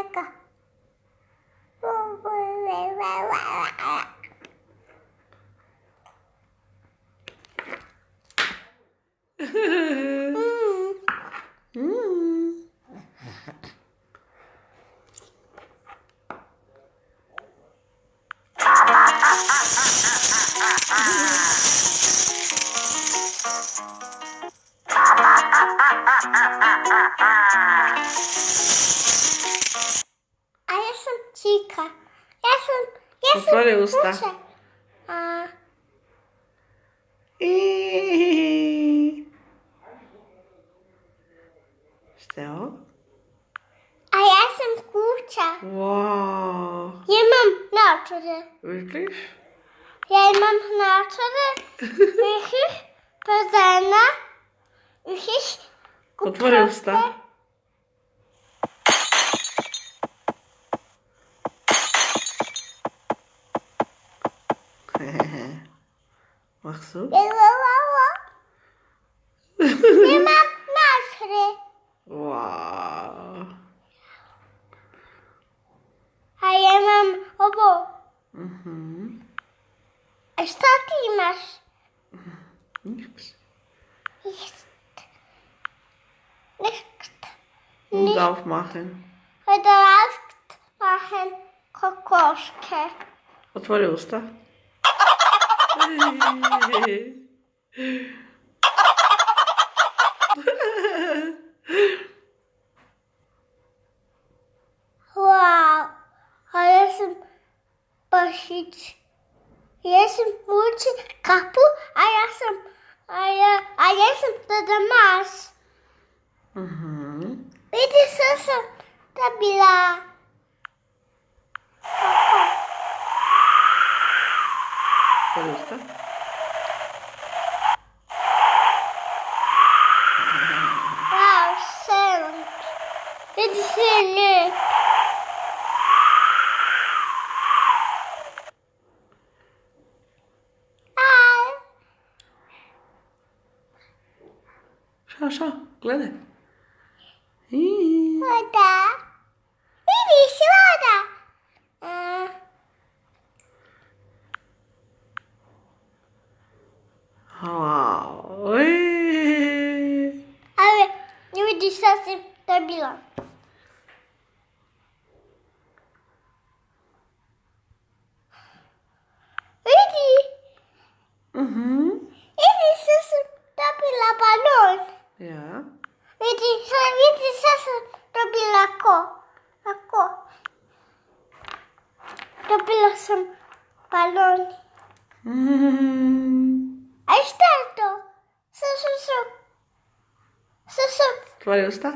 Czeka. A ja sam Cika. Ja sam Otvori usta. kuća. Šta je ovo? A ja sam kuća. Wow. Ja imam naočare. Vidiš? Ja imam naočare. Pazena. Otvori usta. Machst du? Imam naočare. Wow. A ja imam ovo. A šta ti imaš? Niks. Nichts. Mund aufmachen. Gedraft machen kokoške. Otvori usta. Wow. A ja sam Pašić. Ja sam Vuči kapu, a ja sam Deda Mas. Vidi, sad sam dobila. Otvori usta. Wow, sedam. Vidi se ne. Šo, gledaj. Voda. Vidiš, voda. Wow. Ali, ne vidiš šta sam dobila. Vidi. Vidi šta sam dobila balon. Ja. Vidi šta sam dobila ko. Dobila sam balon. A šta je to? Sam. Otvori usta.